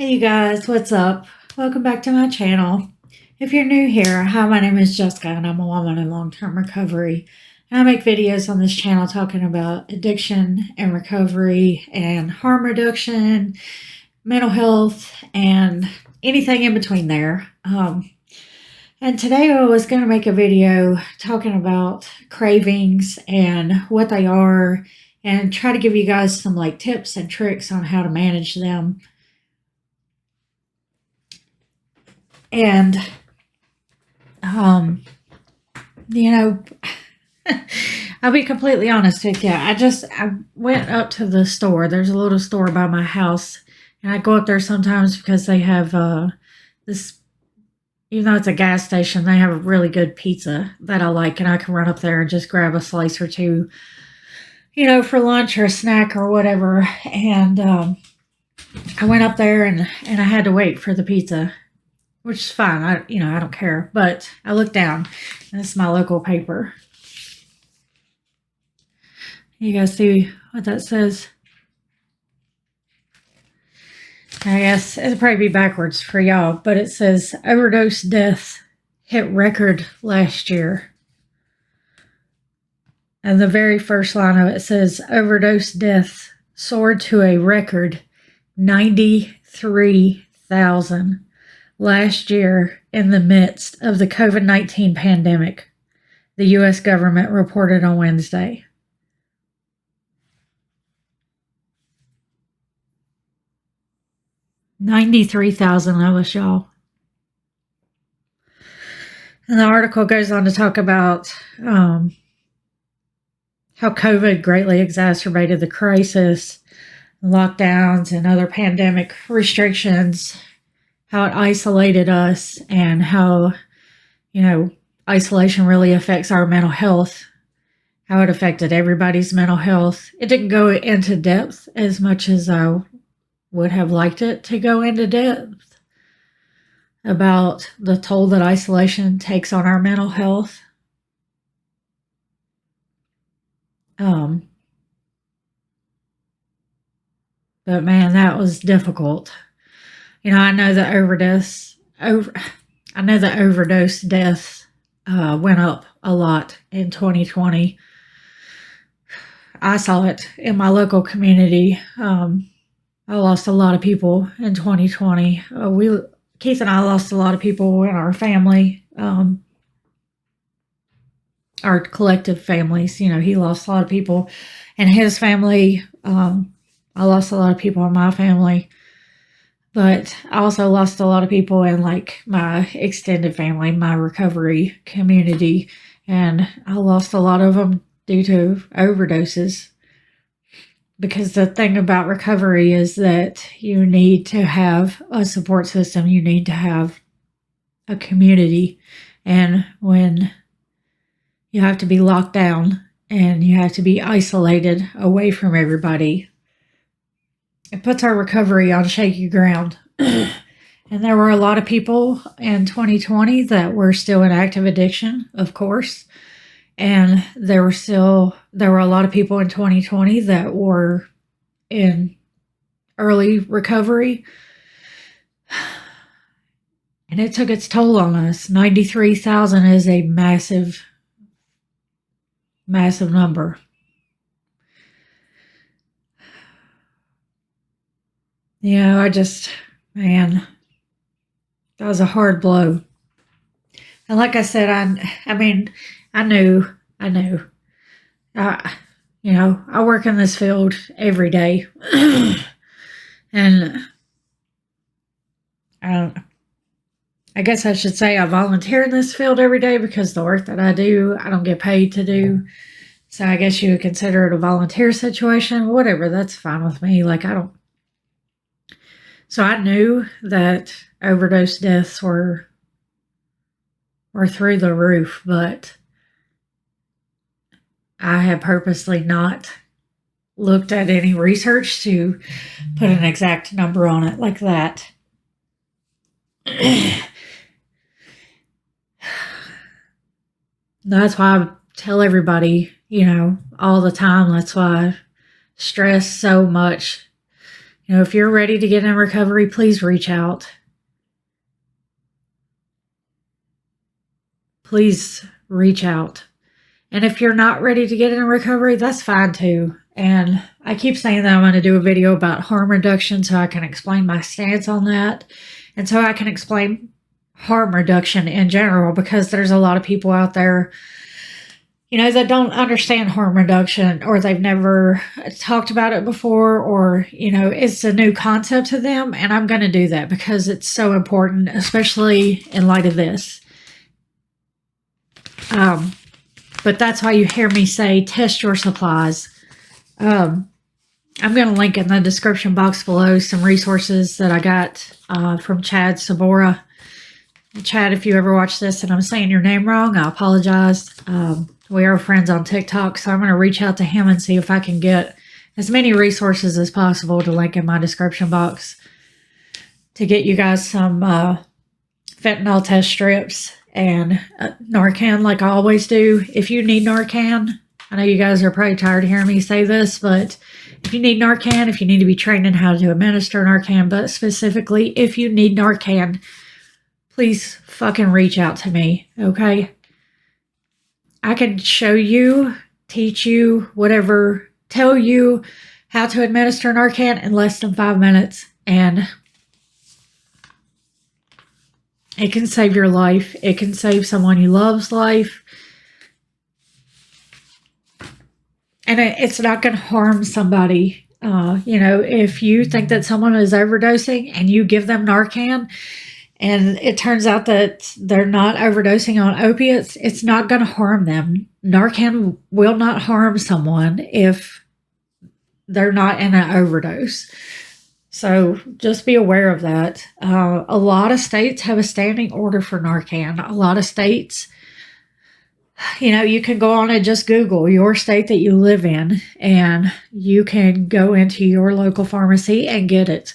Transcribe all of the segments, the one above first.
Hey you guys, what's up? Welcome back to my channel. If you're new here, hi, my name is Jessica and I'm a woman in long-term recovery. And I make videos on this channel talking about addiction and recovery and harm reduction, mental health, and anything in between there. And today I was going to make a video talking about cravings and what they are and try to give you guys some tips and tricks on how to manage them. And, you know, I'll be completely honest with you. I went up to the store. There's a little store by my house, and I go up there sometimes because they have this, even though it's a gas station, they have a really good pizza that I like, and I can run up there and just grab a slice or two, for lunch or a snack or whatever. And I went up there and I had to wait for the pizza, which is fine. I don't care. But I looked down, and this is my local paper. You guys see what that says? I guess it'll probably be backwards for y'all, but it says overdose deaths hit record last year. And the very first line of it says overdose deaths soared to a record 93,000 last year in the midst of the COVID-19 pandemic, the U.S. government reported on Wednesday. $93,000 of us, y'all. And the article goes on to talk about how COVID greatly exacerbated the crisis, lockdowns, and other pandemic restrictions, how it isolated us, and how, isolation really affects our mental health, how it affected everybody's mental health. It didn't go into depth as much as I would have liked it to go into depth about the toll that isolation takes on our mental health. But man, that was difficult. I know that overdose deaths went up a lot in 2020. I saw it in my local community. I lost a lot of people in 2020. Keith and I lost a lot of people in our family, our collective families. He lost a lot of people in his family. I lost a lot of people in my family. But I also lost a lot of people in my extended family, my recovery community. And I lost a lot of them due to overdoses. Because the thing about recovery is that you need to have a support system. You need to have a community. And when you have to be locked down and you have to be isolated away from everybody, it puts our recovery on shaky ground. And there were a lot of people in 2020 that were still in active addiction, of course. And there were a lot of people in 2020 that were in early recovery. And it took its toll on us. 93,000 is a massive, massive number. Man, that was a hard blow. And like I said, I knew. I work in this field every day. And I guess I should say I volunteer in this field every day because the work that I do, I don't get paid to do. So I guess you would consider it a volunteer situation. Whatever, that's fine with me. So I knew that overdose deaths were through the roof, but I had purposely not looked at any research to put an exact number on it like that. That's why I tell everybody, all the time. That's why I stress so much You know, if you're ready to get in recovery, please reach out. Please reach out. And if you're not ready to get in recovery, that's fine too. And I keep saying that I'm going to do a video about harm reduction so I can explain my stance on that. And so I can explain harm reduction in general, because there's a lot of people out there, you know, that don't understand harm reduction, or they've never talked about it before, or, you know, it's a new concept to them. And I'm going to do that because it's so important, especially in light of this. But that's why you hear me say, test your supplies. I'm going to link in the description box below some resources that I got from Chad Sabora. Chad, if you ever watch this and I'm saying your name wrong, I apologize. We are friends on TikTok, so I'm going to reach out to him and see if I can get as many resources as possible to link in my description box to get you guys some fentanyl test strips and Narcan, like I always do. If you need Narcan, I know you guys are probably tired of hearing me say this, but if you need Narcan, if you need to be trained in how to administer Narcan, but specifically if you need Narcan, please fucking reach out to me, okay? I can show you, teach you, whatever, tell you how to administer Narcan in less than 5 minutes, and it can save your life. It can save someone you love's life. And it's not going to harm somebody. You know, if you think that someone is overdosing and you give them Narcan and it turns out that they're not overdosing on opiates, it's not going to harm them. Narcan will not harm someone if they're not in an overdose. So just be aware of that. A lot of states have a standing order for Narcan. A lot of states, you know, you can go on and just Google your state that you live in, and you can go into your local pharmacy and get it.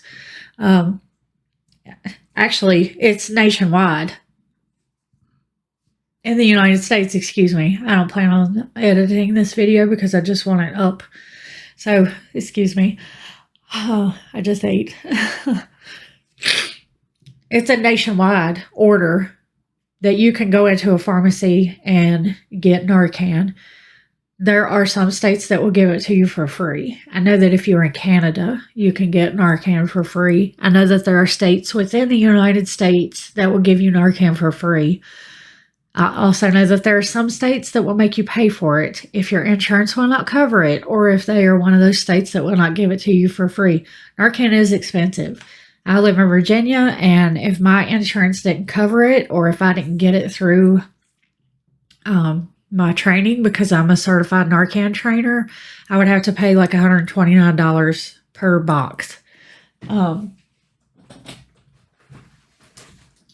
Actually, it's nationwide. In the United States, excuse me. I don't plan on editing this video because I just want it up. So, excuse me. Oh, I just ate. It's a nationwide order that you can go into a pharmacy and get Narcan. There are some states that will give it to you for free. I know that if you're in Canada, you can get Narcan for free. I know that there are states within the United States that will give you Narcan for free. I also know that there are some states that will make you pay for it if your insurance will not cover it, or if they are one of those states that will not give it to you for free. Narcan is expensive. I live in Virginia, and if my insurance didn't cover it, or if I didn't get it through my training, because I'm a certified Narcan trainer, I would have to pay like $129 per box.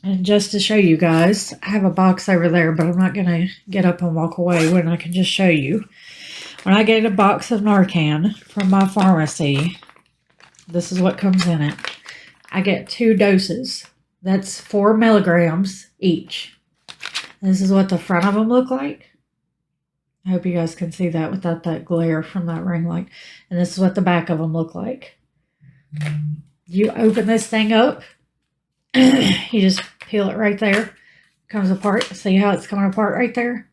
And just to show you guys, I have a box over there, but I'm not going to get up and walk away when I can just show you. When I get a box of Narcan from my pharmacy, this is what comes in it. I get 2 doses. That's 4 milligrams each. This is what the front of them look like. I hope you guys can see that without that glare from that ring light. And this is what the back of them look like. You open this thing up. You just peel it right there. Comes apart. See how it's coming apart right there?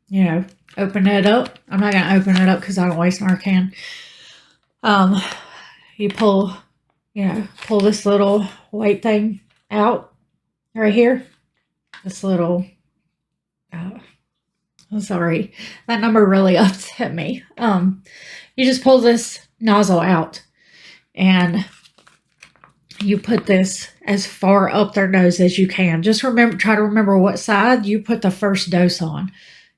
You know, open it up. I'm not going to open it up because I don't waste Narcan. You pull, you know, pull this little white thing out right here. This little, I'm sorry, that number really upset me. You just pull this nozzle out and you put this as far up their nose as you can. Just try to remember what side you put the first dose on.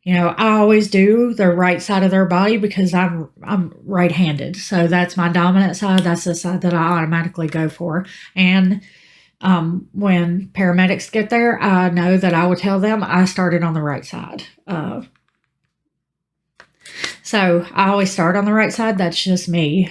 You know, I always do the right side of their body because I'm right-handed. So that's my dominant side. That's the side that I automatically go for. And when paramedics get there, I know that I will tell them I started on the right side. So I always start on the right side. That's just me.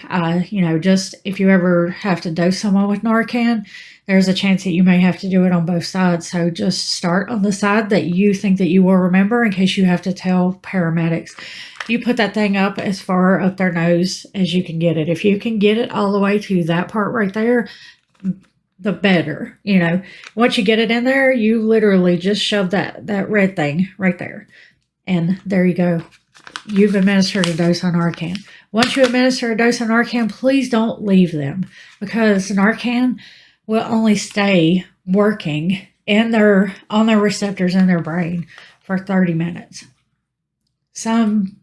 Just if you ever have to dose someone with Narcan, there's a chance that you may have to do it on both sides. So just start on the side that you think that you will remember in case you have to tell paramedics. You put that thing up as far up their nose as you can get it. If you can get it all the way to that part right there, the better. Once you get it in there, you literally just shove that red thing right there. And there you go. You've administered a dose of Narcan. Once you administer a dose of Narcan, please don't leave them, because Narcan will only stay working on their receptors in their brain for 30 minutes. Some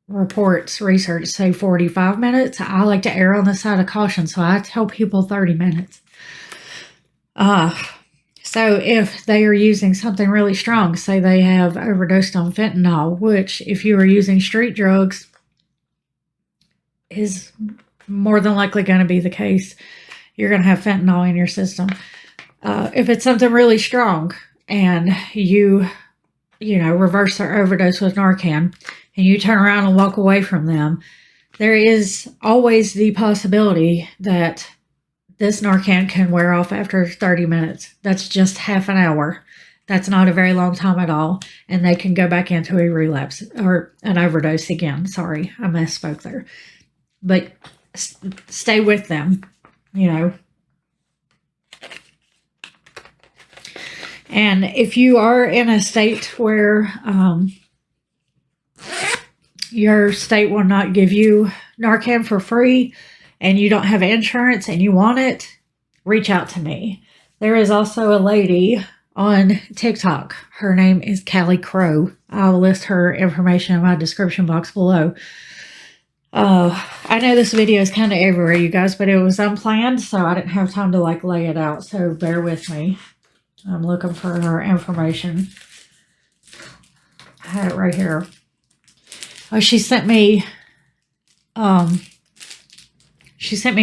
reports, research say 45 minutes. I like to err on the side of caution, so I tell people 30 minutes. So if they are using something really strong, say they have overdosed on fentanyl, which if you are using street drugs is more than likely going to be the case, you're going to have fentanyl in your system. If it's something really strong and you reverse their overdose with Narcan and you turn around and walk away from them, there is always the possibility that this Narcan can wear off after 30 minutes. That's just half an hour. That's not a very long time at all. And they can go back into a relapse or an overdose again. Sorry, I misspoke there. But stay with them, And if you are in a state where your state will not give you Narcan for free, and you don't have insurance and you want it, reach out to me. There is also a lady on TikTok. Her name is Callie Crow. I'll list her information in my description box below. I know this video is kind of everywhere, you guys, but it was unplanned, so I didn't have time to lay it out, so bear with me. I'm looking for her information. I had it right here. Oh, she sent me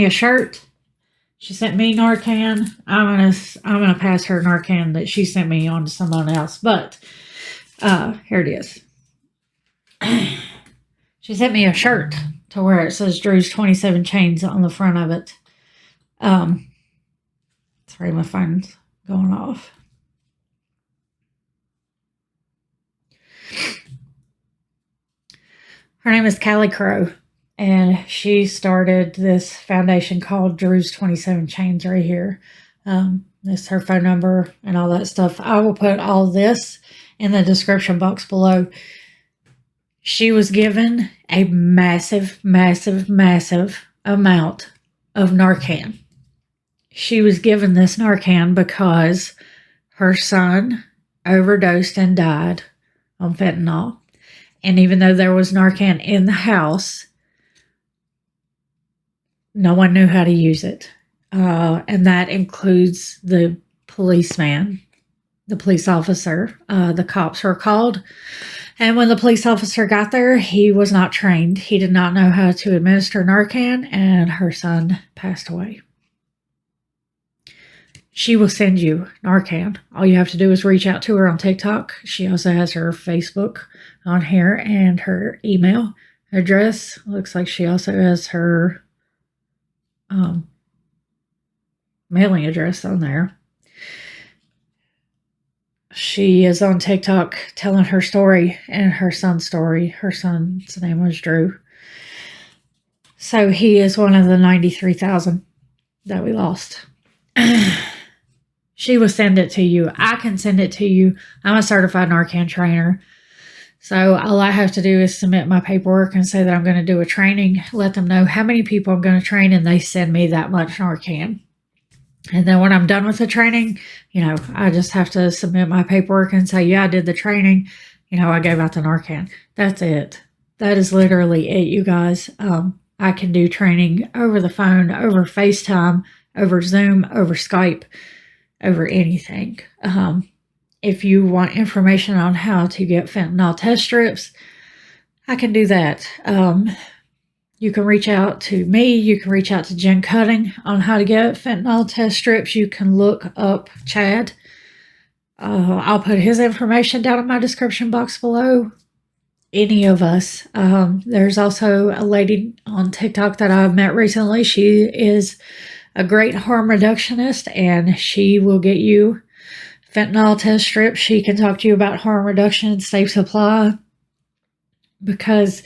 a shirt. She sent me Narcan. I'm gonna pass her Narcan that she sent me on to someone else. But here it is. She sent me a shirt to where it says Drew's 27 chains on the front of it. Sorry, my phone's going off. Her name is Callie Crow. And she started this foundation called Drew's 27 Chains right here. This is her phone number and all that stuff. I will put all this in the description box below. She was given a massive, massive, massive amount of Narcan. She was given this Narcan because her son overdosed and died on fentanyl. And even though there was Narcan in the house, no one knew how to use it. And that includes the policeman, the police officer. The cops were called. And when the police officer got there, he was not trained. He did not know how to administer Narcan, and her son passed away. She will send you Narcan. All you have to do is reach out to her on TikTok. She also has her Facebook on here and her email address. Looks like she also has her mailing address on there. She is on TikTok telling her story and her son's story. Her son's name was Drew. So he is one of the 93,000 that we lost. She will send it to you. I can send it to you. I'm a certified Narcan trainer. So all I have to do is submit my paperwork and say that I'm going to do a training, let them know how many people I'm going to train, and they send me that much Narcan. And then when I'm done with the training, I just have to submit my paperwork and say, yeah, I did the training. I gave out the Narcan. That's it. That is literally it, you guys. I can do training over the phone, over FaceTime, over Zoom, over Skype, over anything. If you want information on how to get fentanyl test strips, I can do that. You can reach out to me. You can reach out to Jen Cutting on how to get fentanyl test strips. You can look up Chad. I'll put his information down in my description box below. any of us. There's also a lady on TikTok that I've met recently. She is a great harm reductionist, and she will get you fentanyl test strips. She can talk to you about harm reduction and safe supply, because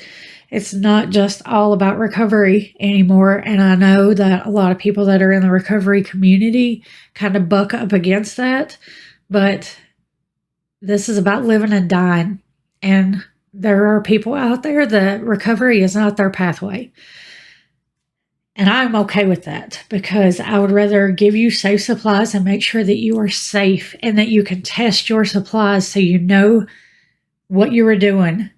it's not just all about recovery anymore. And I know that a lot of people that are in the recovery community kind of buck up against that, but this is about living and dying. And there are people out there that recovery is not their pathway. And I'm okay with that, because I would rather give you safe supplies and make sure that you are safe and that you can test your supplies so you know what you were doing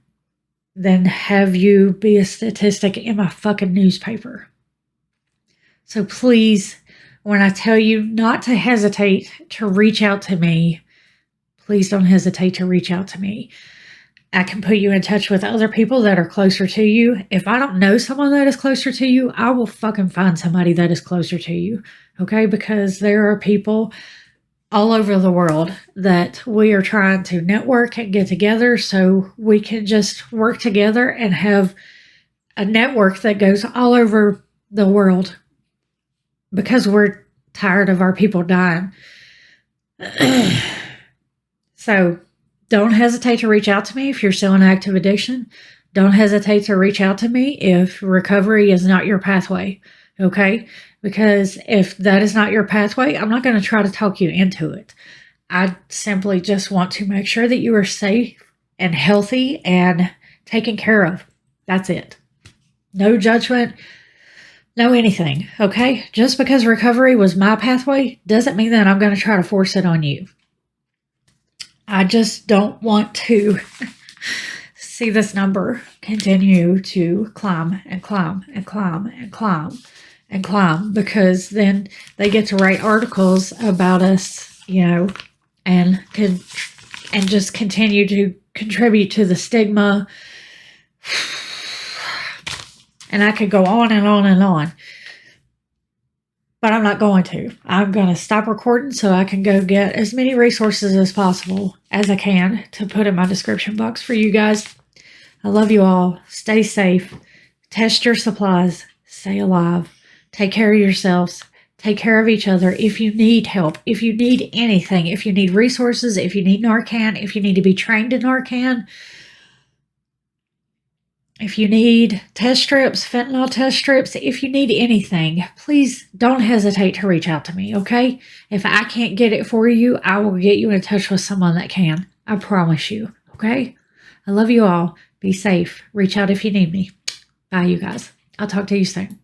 than have you be a statistic in my fucking newspaper. So please, when I tell you not to hesitate to reach out to me, please don't hesitate to reach out to me. I can put you in touch with other people that are closer to you. If I don't know someone that is closer to you, I will fucking find somebody that is closer to you. Okay? Because there are people all over the world that we are trying to network and get together so we can just work together and have a network that goes all over the world, because we're tired of our people dying. So don't hesitate to reach out to me if you're still in active addiction. Don't hesitate to reach out to me if recovery is not your pathway, okay? Because if that is not your pathway, I'm not going to try to talk you into it. I simply just want to make sure that you are safe and healthy and taken care of. That's it. No judgment, no anything, okay? Just because recovery was my pathway doesn't mean that I'm going to try to force it on you. I just don't want to see this number continue to climb and climb and climb and climb and climb, because then they get to write articles about us, and just continue to contribute to the stigma. And I could go on and on and on. But I'm not going to. I'm going to stop recording so I can go get as many resources as possible as I can to put in my description box for you guys. I love you all. Stay safe. Test your supplies. Stay alive. Take care of yourselves. Take care of each other. If you need help, if you need anything, if you need resources, if you need Narcan, if you need to be trained in Narcan, if you need test strips, fentanyl test strips, if you need anything, please don't hesitate to reach out to me, okay? If I can't get it for you, I will get you in touch with someone that can. I promise you, okay? I love you all. Be safe. Reach out if you need me. Bye, you guys. I'll talk to you soon.